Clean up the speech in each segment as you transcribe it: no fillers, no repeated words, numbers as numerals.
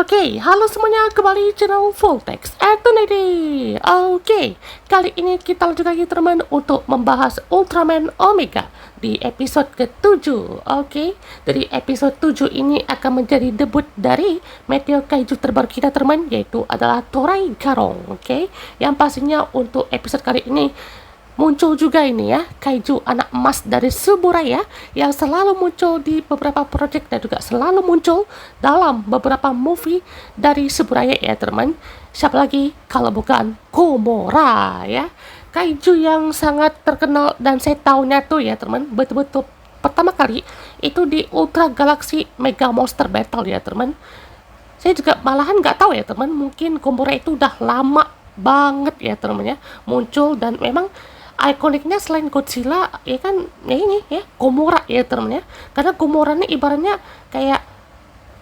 Oke, halo semuanya, kembali channel Voltex Eternity. Oke, kali ini kita lanjut lagi teman untuk membahas Ultraman Omega di episode ke-7. Oke, dari episode 7 ini akan menjadi debut dari Meteor Kaiju terbaru kita teman, yaitu adalah Toray Garong. Oke, yang pastinya untuk episode kali ini muncul juga ini ya, kaiju anak emas dari Suburaya yang selalu muncul di beberapa project dan juga selalu muncul dalam beberapa movie dari Suburaya ya teman. Siapa lagi kalau bukan Komora ya, kaiju yang sangat terkenal dan saya tahunya tuh ya teman, betul-betul pertama kali itu di Ultra Galaxy Mega Monster Battle ya teman. Saya juga malahan nggak tahu ya teman, mungkin Komora itu udah lama banget ya teman ya muncul, dan memang ikoniknya selain Godzilla ya kan ya ini ya Komora ya temen ya, karena Komora ini ibaratnya kayak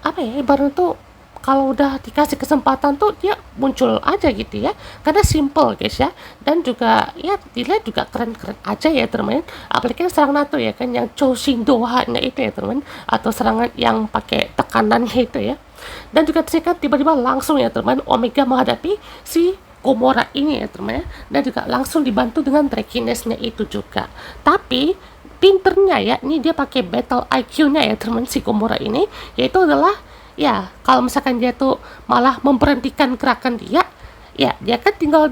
apa ya, ibaratnya tuh kalau udah dikasih kesempatan tuh dia muncul aja gitu ya, karena simple guys ya, dan juga ya dilihat juga keren-keren aja ya temen, apalagi serangan tuh ya kan yang Choshindoha-nya itu ya temen, atau serangan yang pakai tekanan gitu ya, dan juga tiba-tiba langsung ya teman Omega menghadapi si Komora ini ya teman ya, dan juga langsung dibantu dengan telekinesnya itu juga. Tapi pinternya ya, ini dia pakai battle IQ-nya ya teman si Komora ini, yaitu adalah ya kalau misalkan dia tuh malah memberhentikan gerakan dia, ya dia kan tinggal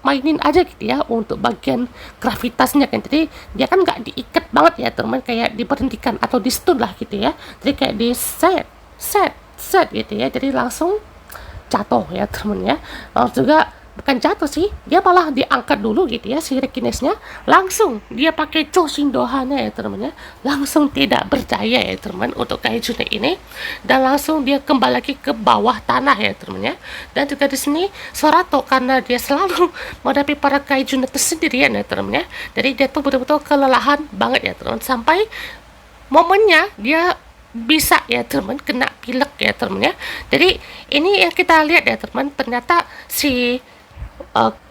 mainin aja gitu ya untuk bagian gravitasnya kan, jadi dia kan nggak diikat banget ya teman, kayak diberhentikan atau di stun lah gitu ya, jadi kayak di set gitu ya, jadi langsung jatuh ya temen ya. Lalu juga bukan jatuh sih, dia malah diangkat dulu gitu ya si rekinesnya, langsung dia pakai Choshindohanya ya temen ya, langsung tidak berdaya ya temen untuk kaiju ini, dan langsung dia kembali lagi ke bawah tanah ya temen ya. Dan juga di sini Sorato karena dia selalu menghadapi para kaiju itu sendirian ya temen ya, jadi dia tuh betul-betul kelelahan banget ya temen, sampai momennya dia bisa ya teman kena pilek ya teman ya. Jadi ini yang kita lihat ya teman, ternyata si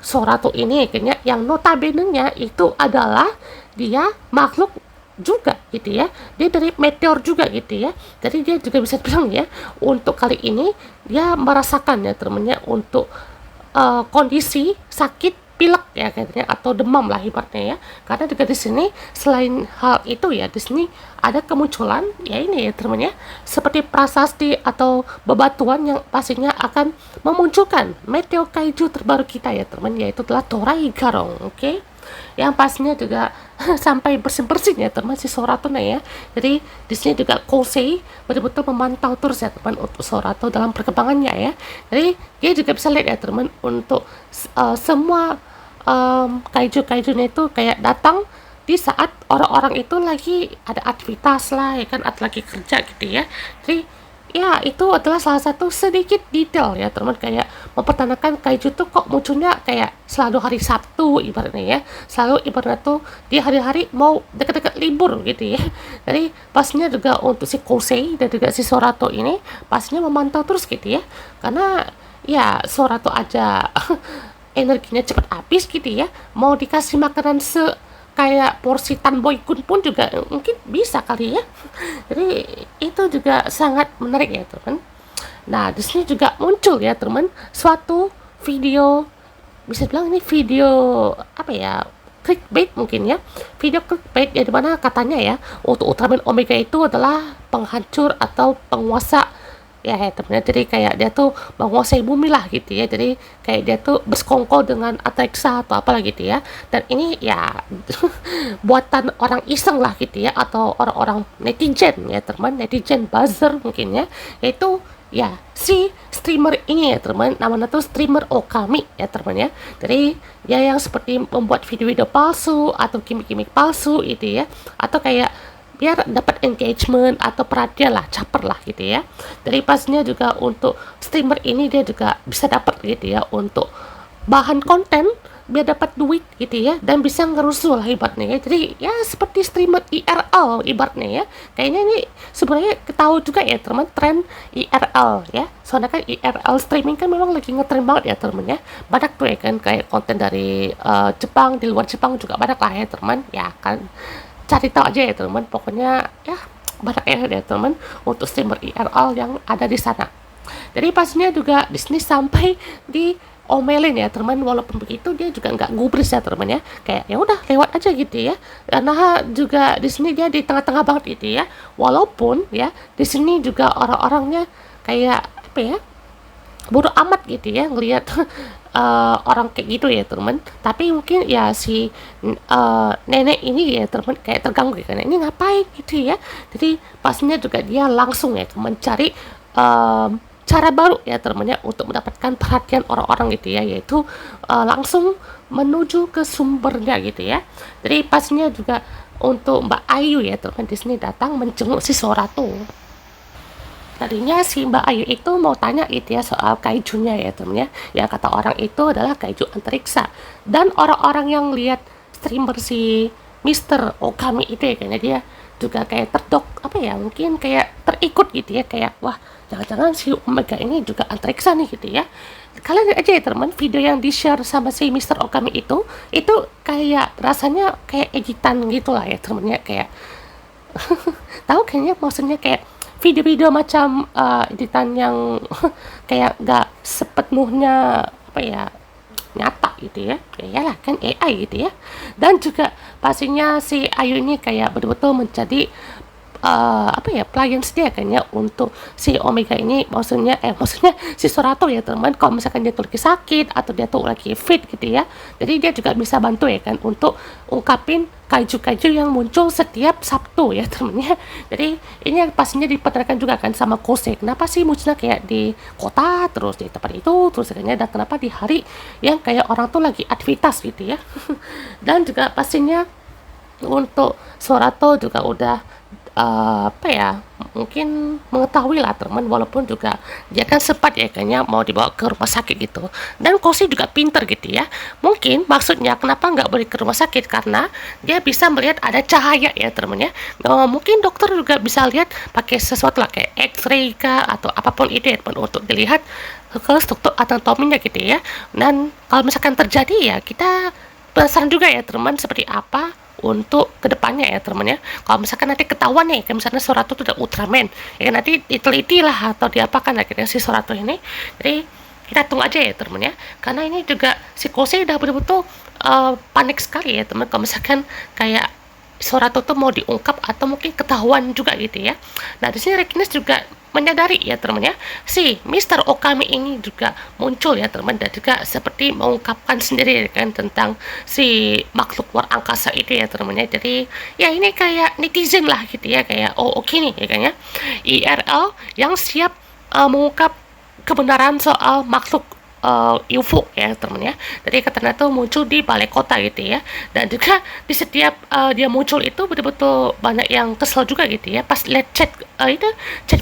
Sorato ini kayaknya yang notabene-nya itu adalah dia makhluk juga gitu ya, dia dari meteor juga gitu ya, jadi dia juga bisa bilang ya untuk kali ini dia merasakan ya temennya untuk kondisi sakit pilek ya katanya, atau demam lah ibaratnya ya, karena juga di sini selain hal itu ya di sini ada kemunculan ya ini ya teman ya, seperti prasasti atau bebatuan yang pastinya akan memunculkan meteor kaiju terbaru kita ya teman, yaitu adalah Toray Garong. Oke, yang pastinya juga sampai bersin-bersin ya teman si Sorato ya. Jadi di sini juga Kosei betul-betul memantau terus ya teman untuk Sorato dalam perkembangannya ya. Jadi dia juga bisa lihat ya teman untuk semua kaiju-kaijunya itu kayak datang di saat orang-orang itu lagi ada aktivitas lah ya kan, atau lagi kerja gitu ya. Jadi ya itu adalah salah satu sedikit detail ya teman, kayak mempertanyakan kaiju tuh kok munculnya kayak selalu hari Sabtu ibaratnya ya, selalu ibaratnya tuh di hari-hari mau deket-deket libur gitu ya. Jadi pastinya juga untuk si Kosei dan juga si Sorato ini pastinya memantau terus gitu ya, karena ya Sorato aja energinya cepat habis gitu ya, mau dikasih makanan kayak porsi Tanboy Kun pun juga mungkin bisa kali ya. Jadi itu juga sangat menarik ya teman. Nah di sini juga muncul ya teman suatu video, bisa bilang ini video apa ya, clickbait mungkin ya, video clickbait ya, dimana katanya ya untuk Ultraman Omega itu adalah penghancur atau penguasa ya temennya, jadi kayak dia tuh menguasai bumi lah gitu ya, jadi kayak dia tuh bersekongkol dengan Atraxa atau apalah gitu ya, dan ini ya buatan orang iseng lah gitu ya, atau orang-orang netizen ya teman, netizen buzzer mungkin ya, yaitu ya si streamer ini ya teman, namanya tuh streamer Okami ya teman ya. Jadi ya yang seperti membuat video-video palsu atau gimmick-gimmick palsu itu ya, atau kayak biar dapat engagement atau perhatian lah, caper lah gitu ya. Dari pastinya juga untuk streamer ini dia juga bisa dapat gitu ya untuk bahan konten, biar dapat duit gitu ya, dan bisa ngerusuh lah ibaratnya ya. Jadi ya seperti streamer IRL ibaratnya ya, kayaknya ini sebenarnya ketahui juga ya teman tren IRL ya, soalnya kan IRL streaming kan memang lagi ngetren banget ya teman ya, banyak tuh ya kan kayak konten dari Jepang, di luar Jepang juga banyak lah ya teman ya kan, cari tahu aja ya teman, pokoknya ya banyak ya teman untuk streamer IRL yang ada di sana. Jadi pastinya juga Disney sampai diomelin ya teman, walaupun begitu dia juga nggak gubris ya teman ya, kayak ya udah lewat aja gitu ya, karena juga di sini dia di tengah-tengah banget gitu ya, walaupun ya di sini juga orang-orangnya kayak apa ya, bodo amat gitu ya ngelihat orang kayak gitu ya teman, tapi mungkin ya si nenek ini ya teman kayak terganggu ya, karena ini ngapain gitu ya, jadi pastinya juga dia langsung ya mencari cara baru ya teman ya untuk mendapatkan perhatian orang-orang gitu ya, yaitu langsung menuju ke sumbernya gitu ya. Jadi pastinya juga untuk Mbak Ayu ya teman di sini datang menjenguk si Sorato. Tadinya si Mbak Ayu itu mau tanya gitu ya soal kaijunya ya temen ya. Ya kata orang itu adalah kaiju antariksa. Dan orang-orang yang lihat streamer si Mister Okami itu ya kayaknya dia juga kayak terdok apa ya, mungkin kayak terikut gitu ya, kayak wah jangan-jangan si Omega ini juga antariksa nih gitu ya. Kalian lihat aja ya teman, video yang di share sama si Mister Okami itu kayak rasanya kayak editan gitu lah ya temennya, kayak tahu kayaknya maksudnya kayak video-video macam editan yang kayak gak sepenuhnya apa ya nyata gitu ya, iyalah kan AI gitu ya. Dan juga pastinya si Ayu ini kayak betul-betul menjadi apa ya, pelayan setia kan ya untuk si Omega ini, maksudnya si Sorato ya teman, kalau misalkan dia tuh lagi sakit atau dia tuh lagi fit gitu ya, jadi dia juga bisa bantu ya kan untuk ungkapin kaiju-kaiju yang muncul setiap Sabtu ya temennya. Jadi ini yang pastinya dipertanyakan juga kan sama Kose, kenapa sih munculnya kayak di kota terus di tempat itu terus kayaknya, dan kenapa di hari yang kayak orang tuh lagi aktivitas gitu ya. Dan juga pastinya untuk Sorato juga udah apa ya, mungkin mengetahui lah teman, walaupun juga dia kan sempat ya kayaknya mau dibawa ke rumah sakit gitu. Dan Kosi juga pinter gitu ya, mungkin maksudnya kenapa nggak boleh ke rumah sakit karena dia bisa melihat ada cahaya ya teman ya. Mungkin dokter juga bisa lihat pakai sesuatu lah kayak X-ray kah atau apapun itu ya teman, untuk dilihat ke struktur anatominya gitu ya. Dan kalau misalkan terjadi ya kita penasaran juga ya teman seperti apa untuk kedepannya ya teman ya. Kalau misalkan nanti ketahuan nih kayak misalnya Sorato itu udah Ultraman ya kan, nanti diteliti lah atau diapakan akhirnya si Sorato ini. Jadi kita tunggu aja ya teman ya, karena ini juga si Kose udah betul-betul panik sekali ya teman kalau misalkan kayak Sorato tuh mau diungkap atau mungkin ketahuan juga gitu ya. Nah di sini Rekinas juga menyadari ya teman ya, si Mister Okami ini juga muncul ya teman, dan juga seperti mengungkapkan sendiri ya kan tentang si makhluk luar angkasa itu ya teman ya. Jadi ya ini kayak netizen lah gitu ya, kayak oh oke nih ya kan ya, IRL yang siap mengungkap kebenaran soal makhluk UFO ya teman ya. Jadi katanya tuh muncul di balai kota gitu ya, dan juga di setiap dia muncul itu betul-betul banyak yang kesel juga gitu ya pas lihat chat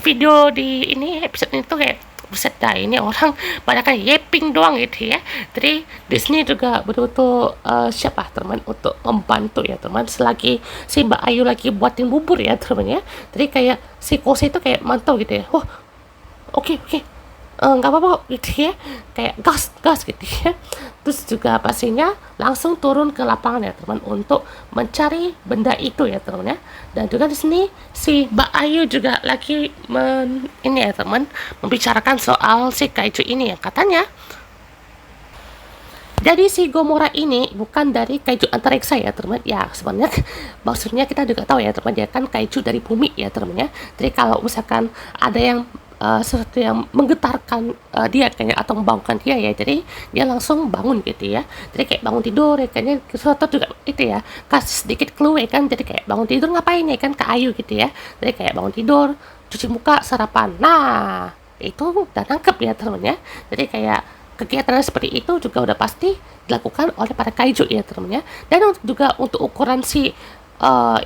video di ini episode itu, kayak buset dah ini orang banyak kan yeping doang gitu ya. Jadi Disney juga betul-betul siap lah teman untuk membantu ya teman, selagi si Mbak Ayu lagi buatin bubur ya teman ya. Jadi kayak si Kose itu kayak mantau gitu ya, wah oke, nggak apa-apa gitu ya, kayak gas gitu ya. Terus juga pastinya langsung turun ke lapangan ya teman untuk mencari benda itu ya teman ya. Dan juga di sini si Mbak Ayu juga lagi ini ya teman, membicarakan soal si kaiju ini ya, katanya jadi si Gomora ini bukan dari kaiju antariksa ya teman ya. Sebenarnya maksudnya kita juga tahu ya teman, dia kan kaiju dari bumi ya teman ya. Jadi kalau misalkan ada yang sesuatu yang menggetarkan dia kayaknya atau membangunkan dia ya, jadi dia langsung bangun gitu ya. Jadi kayak bangun tidur ya kayaknya, sesuatu juga itu ya kasih sedikit clue ya kan. Jadi kayak bangun tidur ngapain ya kan, ke Ayu gitu ya. Jadi kayak bangun tidur, cuci muka, sarapan, nah itu udah nangkep ya teman ya. Jadi kayak kegiatan seperti itu juga udah pasti dilakukan oleh para kaiju ya teman ya. Dan juga untuk ukuran si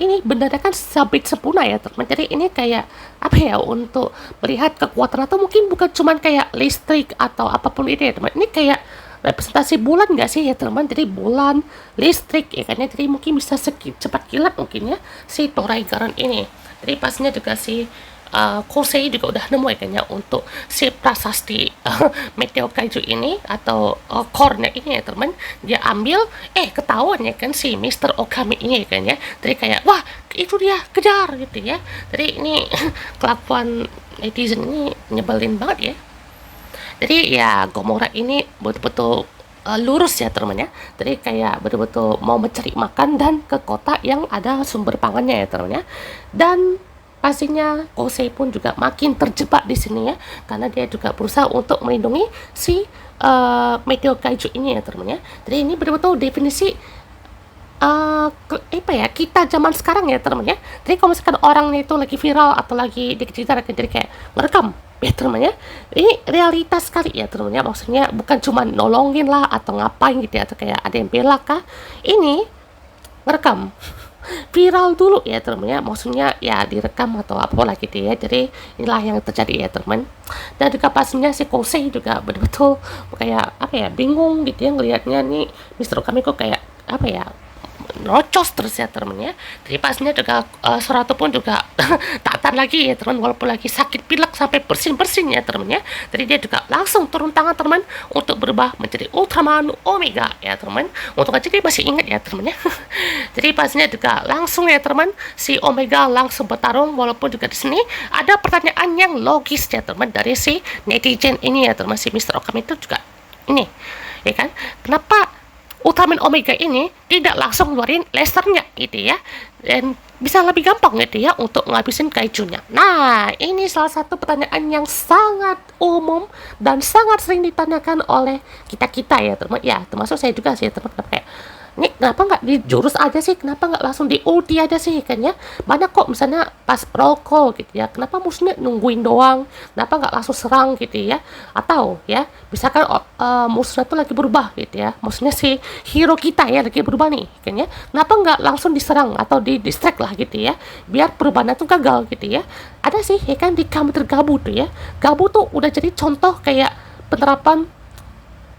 ini bendanya kan sabit sempurna ya teman. Jadi ini kayak apa ya, untuk melihat kekuatan atau mungkin bukan cuman kayak listrik atau apapun itu ya teman. Ini kayak representasi bulan nggak sih ya teman. Jadi bulan, listrik ya kan ya. Jadi mungkin bisa cepat kilat mungkin ya si Toray Garan ini. Jadi pastinya juga si Kosei juga udah nemu ya kayaknya untuk si prasasti Meteor Kaiju ini atau core-nya ini ya teman. Dia ambil ketahuan ya kan si Mister Okami ini ya kan ya. Jadi kayak wah itu dia, kejar gitu ya. Jadi ini kelakuan netizen ini nyebelin banget ya. Jadi ya Gomora ini betul-betul lurus ya teman ya. Jadi kayak betul-betul mau mencari makan dan ke kota yang ada sumber pangannya ya teman ya. Dan pastinya Kosei pun juga makin terjebak di sini ya, karena dia juga berusaha untuk melindungi si meteor kaiju ini ya teman ya. Jadi ini betul-betul definisi apa ya, kita zaman sekarang ya teman ya. Jadi kalau misalkan orangnya itu lagi viral atau lagi dikejar, jadi kayak ngerekam ya teman ya, ini realitas sekali ya teman ya. Maksudnya bukan cuma nolongin lah atau ngapain gitu ya, atau kayak ada yang bela kah, ini ngerekam viral dulu ya teman ya. Maksudnya ya direkam atau apa lah gitu ya. Jadi inilah yang terjadi ya teman. Dan juga pastinya si Kosei juga betul-betul kayak apa ya, bingung gitu ya ngelihatnya nih Mister Okami kok kayak apa ya, rocos terus ya teman ya. Jadi pastinya juga Sorato pun juga taatan lagi ya teman, walaupun lagi sakit pilek sampai bersin-bersin ya teman ya. Jadi dia juga langsung turun tangan teman untuk berubah menjadi Ultraman Omega ya teman. Untuk aja dia masih ingat ya teman ya. Jadi pastinya juga langsung ya teman, si Omega langsung bertarung, walaupun juga di sini ada pertanyaan yang logis ya teman dari si netizen ini ya teman, si Mister Okami itu juga ini ya kan, kenapa Ultraman Omega ini tidak langsung ngeluarin lasernya gitu ya, dan bisa lebih gampang gitu ya untuk ngabisin kaijunya. Nah, ini salah satu pertanyaan yang sangat umum dan sangat sering ditanyakan oleh kita-kita ya teman ya, termasuk saya juga sih ya teman. Kayak ini kenapa nggak di jurus aja sih, kenapa nggak langsung di ulti aja sih kan ya, banyak kok misalnya pas roll call gitu ya, kenapa musuhnya nungguin doang, kenapa nggak langsung serang gitu ya. Atau ya misalkan musuhnya tuh lagi berubah gitu ya, maksudnya si hero kita ya lagi berubah nih kan ya, kenapa nggak langsung diserang atau di distract lah gitu ya, biar perubahannya tuh gagal gitu ya. Ada sih ya kan di Kamen Gabu tuh ya, Gabu tuh udah jadi contoh kayak penerapan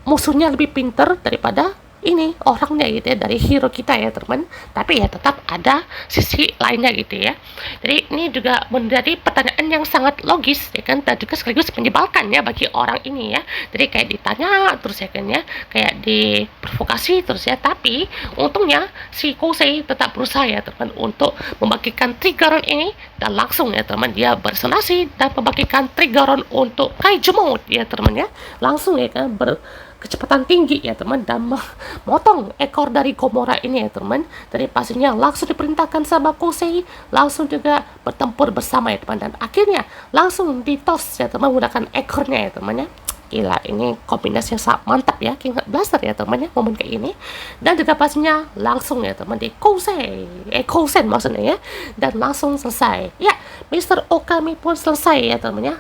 musuhnya lebih pinter daripada ini orangnya gitu ya, dari hero kita ya teman. Tapi ya tetap ada sisi lainnya gitu ya. Jadi ini juga menjadi pertanyaan yang sangat logis ya kan, dan juga sekaligus menyebalkan ya bagi orang ini ya. Jadi kayak ditanya terus ya kan ya, kayak diprovokasi terus ya. Tapi untungnya si Kosei tetap berusaha ya teman untuk membagikan triggeron ini, dan langsung ya teman dia bersenasi dan membagikan triggeron untuk kaiju mode ya teman ya. Langsung ya kan kecepatan tinggi ya teman, dan memotong ekor dari Gomora ini ya teman. Dari pastinya langsung diperintahkan sama Kosei, langsung juga bertempur bersama ya teman, dan akhirnya langsung ditos ya teman menggunakan ekornya ya teman ya. Gila, ini kombinasi yang sangat mantap ya, King Blaster ya teman ya, momen kayak ini. Dan juga pastinya langsung ya teman di Kousen maksudnya ya, dan langsung selesai ya. Mister Okami pun selesai ya teman ya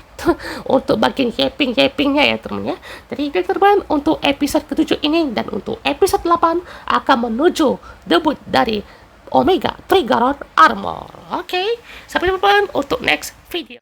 untuk bagian yapingnya ya teman ya. Jadi teman untuk episode ke-7 ini, dan untuk episode 8 akan menuju debut dari Omega Triggeron Armor. Oke, sampai jumpa untuk next video.